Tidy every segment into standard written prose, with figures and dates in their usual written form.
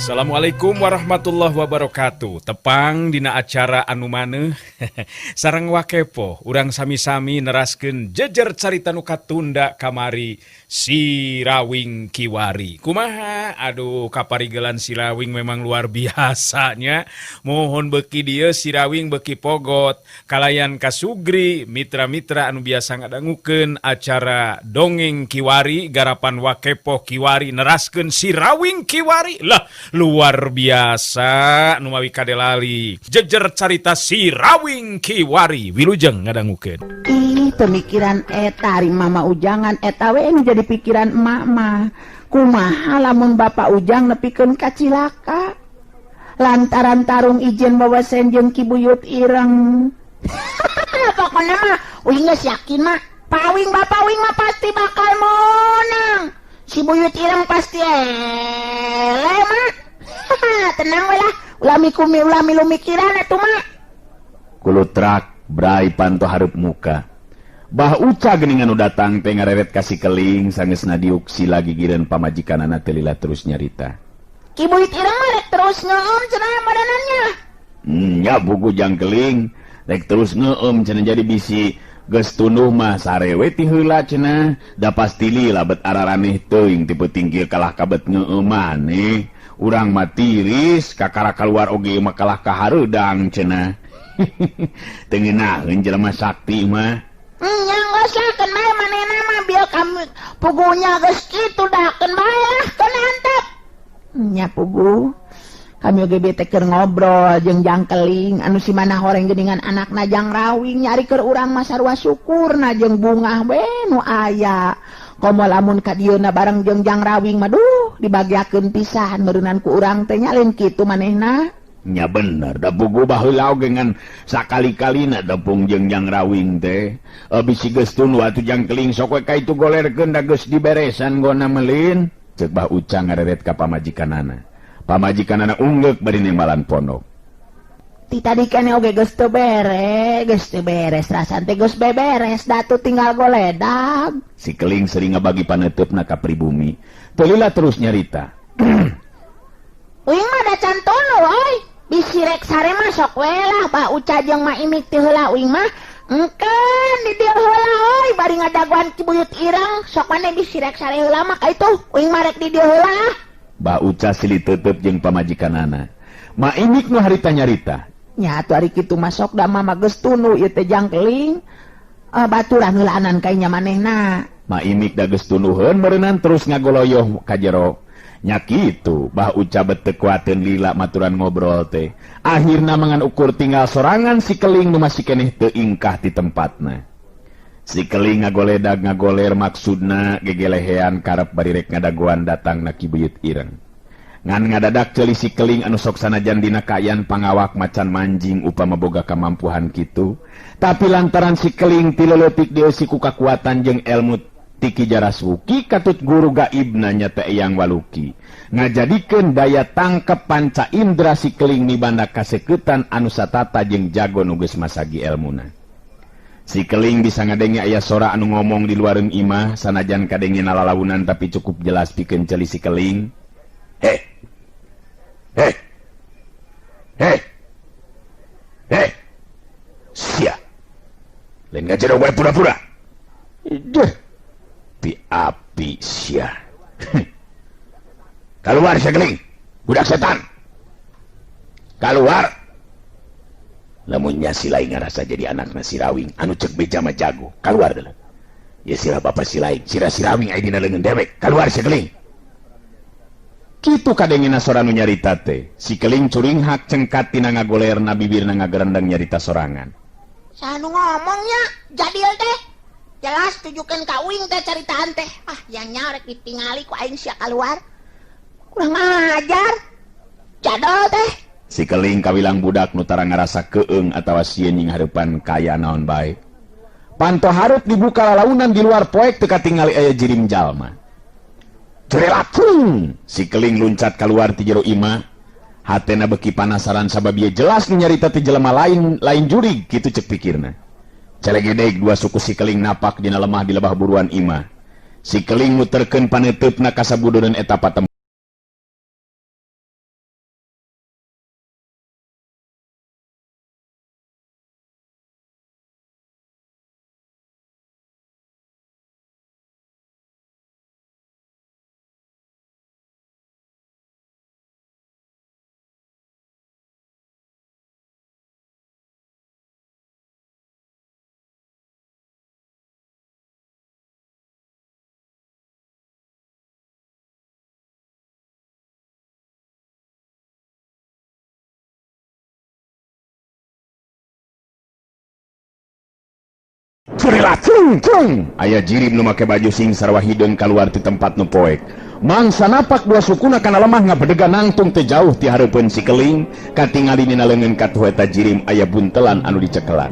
Assalamualaikum warahmatullahi wabarakatuh. Tepang dina acara anu maneuh sareng wakepo urang sami-sami neraskeun jejer carita nu katunda kamari si Rawing Kiwari. Kumaha? Aduh, kaparigelan si Rawing memang luar biasanya. Mohon beuki dieu si Rawing beuki pogot kalayan kasugri mitra-mitra anu biasa ngadangukeun acara dongeng Kiwari garapan wakepo Kiwari neraskeun si Rawing Kiwari. Lah, luar biasa nu mawi kadelali jejer carita si Rawing Kiwari wilujeng ngadangukeun. Ih, pemikiran eta ari mama ujangan eta we nu jadi pikiran emak mah. Kumaha lamun bapak ujang nepikeun ka cilaka lantaran tarung ijen bawa senjeun ki buyut ireng. Pokona mah uing geus yakin mah pawing bapak uing mah pasti bakal menang. Si buyut ireng pasti ele mah. Tenang we lah, ulami lumikiran atuh mah. Kulutrak brai panto hareup muka. Bah Uca geuningan nu datang teh ngareret ka si Keling sangeusna diuk sila gigireun pamajikanana teh lila terus nyarita. Ki buyut ireng mah rek terus ngeueum cenah badanannya. Ya buku jang Keling rek terus ngeueum cenah jadi bisi geus tunduh mah sarewe ti heula cenah da pasti lila bet araraneh teuing ti peuting kieu kalah kabet ngeueum maneh. Urang mah tiris kakara kaluar oge mah kalah ka hareudang cenah. Teu ngeunaheun jelema sakti mah. Nya geus lakeun bae manehna mah bieu kami pugunya geus kitu dakeun bae lah kana hantep. Nya pugu kami oge bete keur ngobrol jeung Jang Keling anu si mana horeng geuningan anakna Jang Rawing nyari keur urang mah sarua syukurna jeung bungah we nu aya. Komo lamun ka dieuna bareng jeung Jang Rawing mah duh dibagiakeun pisan meureunnan ku urang teh nya lain kitu manehna. Nya bener da bugu baheula oge ngan sakali-kalina tepung jeung Jang Rawing teh. Bisi geus tunu atuh Jang Keling sok we ka itu golerkeun da geus diberesan gona meulin. Ceuk Bah Uca ngareret ka pamajikanana. Pamajikanana unggeuk bari nembalan pondok. Ti tadi kene oge geus teu beres rasan teh geus beberes da tuh tinggal goledag. Si Keling sering ngabagi paneutupna ka pribumi. Teu lila terus nyarita. Uing mah da can tunu oi. Bisi rek sare mah sok we lah Bah Uca jeung Mak Imik teh heula uing mah engkeun di dieu heula oi bari ngadaguan ki buyut ireng sok maneh bisi rek sare heula mah ka itu uing mah rek di dieu heula. Bah Uca silih teuteub jeung pamajikanana. Mak Imik nu harita nyarita. Nya atuh ari kitu mah sok da mah geus tunu ieu teh Jang Keling. Baturan heulaanan ka nya manehna. Mak Imik da geus tunuheun meureunnan terus ngagoloyoh ka jero. Nya kitu Bah Uca beteu kuateun lila maturan ngobrol teh. Akhirna mangan ukur tinggal sorangan si Keling nu masih keneh teu ingkah ti tempatna. Si Keling ngagoler maksudna gegelehean karep bari rek ngadaguan datangna ki buyut ireng. Ngan ngadadak ceuli si Keling anu sok sanajan dina kaayaan pangawak macan manjing upama boga kamampuhan kitu, tapi lantaran si Keling ti leuletik dieusi ku kakuatan jeung elmu ti Ki Jaraswuki katut guru gaibna nya teh Eyang Waluki ngajadikeun daya tangkep panca indra si Keling mibanda kaseukeuten anu satata jeung jago nu geus masagi elmuna. Si Keling bisa ngadenge aya sora anu ngomong di luareun imah sanajan kadenge nalalawunan tapi cukup jelas pikeun ceuli si Keling. Heh. Sia. Lain ngajero wae pura-pura. Duh. Api sia. Keluar si Keling. Budak setan. Keluar. Lamunnya si Laing ngarasa jadi anakna si Rawing anu cek beja mah jago. Keluar deuleu. Ya sira bapak si Laing, sira si Rawing aya dina leungeun dewek. Keluar si Keling. Kitu kadengena sora nu nyarita teh. Si Keling curing hak cengkat tina ngagolerna bibirna ngagerendang nyarita sorangan. Sanu ngomongnya jadil teh. Jelas tujukeun ka uing teh caritaan teh. Yang nyarek ditingali ku aing sia keluar. Kurang ajar. Jadol teh. Si Keling kawilang budak nu tara ngarasa keung atawa sieun nying hareupan kaya naon bae. Panto hareup dibuka lalaunan di luar poek teu katingali aya jirim jalma. Cerelatung! Si Keling luncat keluar ti jero imah. Hatena beki panasaran sabab ieu jelas nu nyarita ti jelema lain jurig kitu cek pikirna. Celegedeg dua suku si Keling napak dina lemah di lebah buruan imah. Si Keling muterkeun paneutupna ka sabudureun eta patem Curilah cung. Aya jirim nu make baju sing sarwa hideung kaluar ti tempat nu poek. Mangsa napak dua sukuna kana lemah ngabedega nangtung teu jauh ti hareupeun si Keling, katingali dina leungeun katuh eta jirim aya buntelan anu dicekelan.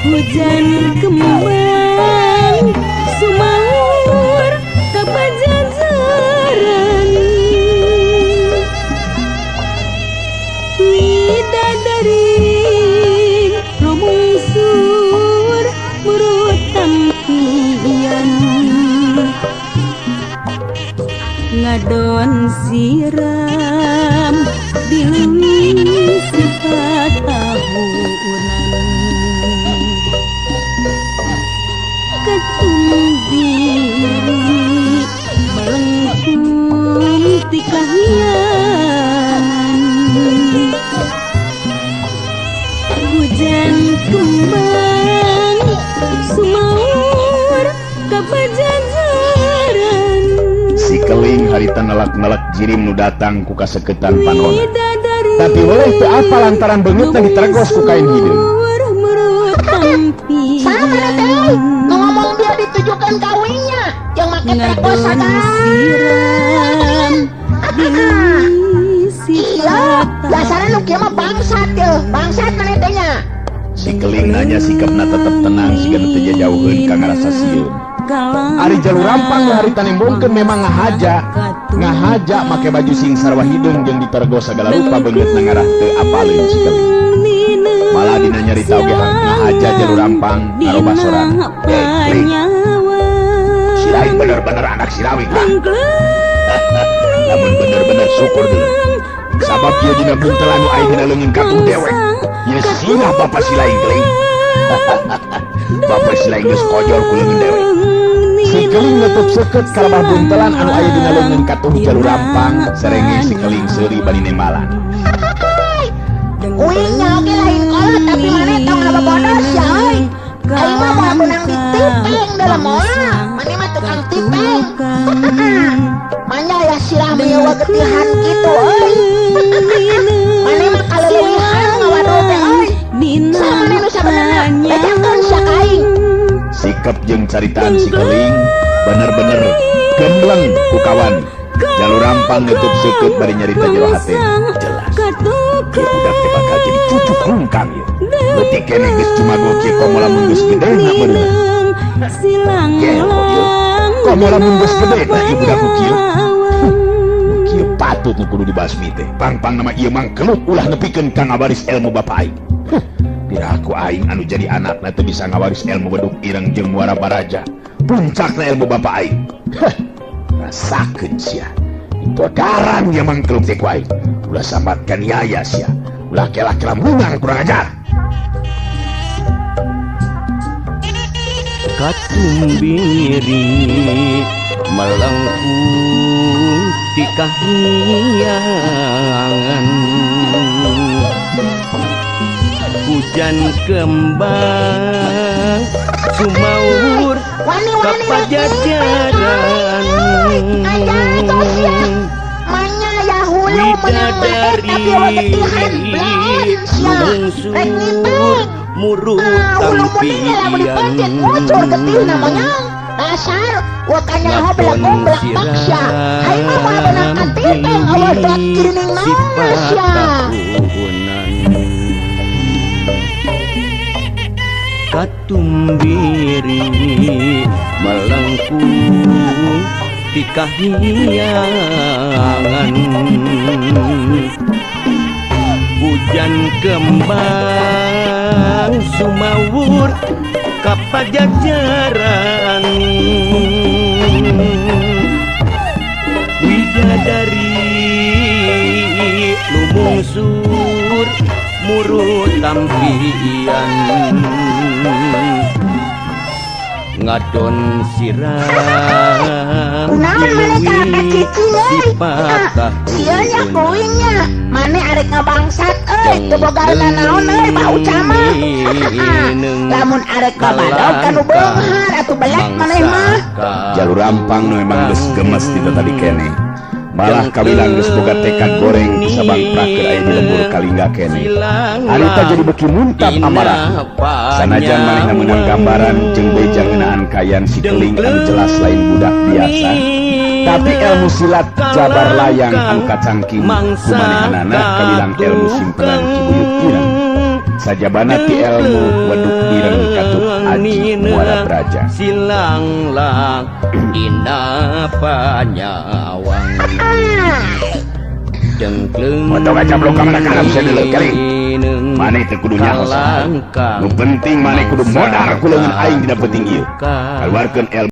Hujan kembang sumaur kapajajaran widadari rumungsur murut tampian ngadon siram diluwi sifat tahunan ketumbiri melengkung ti kahyangan hujan kembang sumaur kapajajaran Si Keling harita nelak-nelak jirim nu datang ku kaseketan panona. Tapi oleh teu apa lantaran beungeutna diteregos ku kain hideung. Sama mana teh? Ngomong dia ditujukan kawinnya yang make tregos sagan. Iya, dasarnya nu kieu mah bangsat teh. Bangsat mana teh nya? Si Keling nanya sikapna tetep tenang siga teu jauheun ka ngarasa sieun. Ari jalur rampang harita nembongkeun memang ngahaja make baju sing sarwa hideung jeung diteregos sagala rupa beungeutna ngarah teu apaleun si Keling. Malah dina nyarita oge ngahaja jalur rampang ngaroba sorana. Keling. Si lain bener-bener anak Sirawi lah. Namun bener-bener syukur dulu. Sabab ieu dina buntelan nu aya dina leungeun katuh dewek. Ieu sinah bapa si lain Keling. Bapa si lain geus kojor ku leungeun dewek. Si Keling nutup seukeut kalebah buntelan anu aya dina leungeun katuh jalur rampang serenge si Keling seuri bani nembalan. Uingnya oke lain kolot tapi mana tong ngabobodos ya euy. Aing mah moal menang di tipeng dalam moal. Mane mah tukang tipeng. Manya ya sirah meuwa getihan kitu euy. Mane mah kaleuwihan ngawaduh teh euy. Samane nu sabenerna bejakeun sia ka aing. Sikap jeung caritaan si Keling bener-bener gembleng ku kawan. Jalur rampang nutup seukeut bari nyarita jero hatena. Jelas. Ieu budak teh bakal jadi cucu hungkang ieu. Leutik keneh geus cumago kieu komo lamun geus gedena beunang. Komo lamun geus gedena ieu budak nu kieu. Kieu patut nu kudu dibasmi teh. Pang-pang nama ieu mang kelut ulah nepikeun ka ngawaris ilmu bapa aing. Piraku aing anu jadi anakna teu bisa ngawaris ilmu bedug ireng jeung muara baraja. Puncakna ilmu bapa aing. Rasakeun sia. Itu daran yang mangkeluk teh ku aing. Ulah sambatkan yaya sia. Ulah kela-kela munang kurang ajar. Katumbiri melengkung di kahyangan hujan kembang sumaur kapajajaran widadari mungsur murut tampian dasar wakanya hobelak goblak paksa hai mah moal beunang ka tipeng awal dak kirining Malaysia katumbiri melengkung di kahyangan hujan kembang sumawur kapajajaran widadari lumungsur murut tampian ngadon siram Kunaon mana kakak cicing euy? patah Ieu nya kuingnya. Mane arek ngabangsat euy, teu bogarna naon euy Mbah Uca mah. Lamun arek babadog kanu beunghar atuh belek maneh mah. Jalur rampang nu emang geus gemes di tadi kene. Malah kawilang geus boga tekad goreng bisa bangprakeun aya di lembur kalingga kene. Arita jadi beki muntap amarah. Sanajan manehna meunang gambaran jeung beja ngeunaan kayan si keling anu jelas lain budak biasa. Tapi ilmu silat jabar layang anu kacangking kumanehanana kawilang ilmu simpenan Cibuyut Ireng. Sajabana ti ilmu waduk ireng katut aji muara braja. Silanglang dina panyawang Jengkleng Moto kaca blok kamana kana bisa deuleuk kali. Mane teu kudu nyaho. Nu penting mane kudu modar kuleungan aing dina penting ieu. Kaluarkeun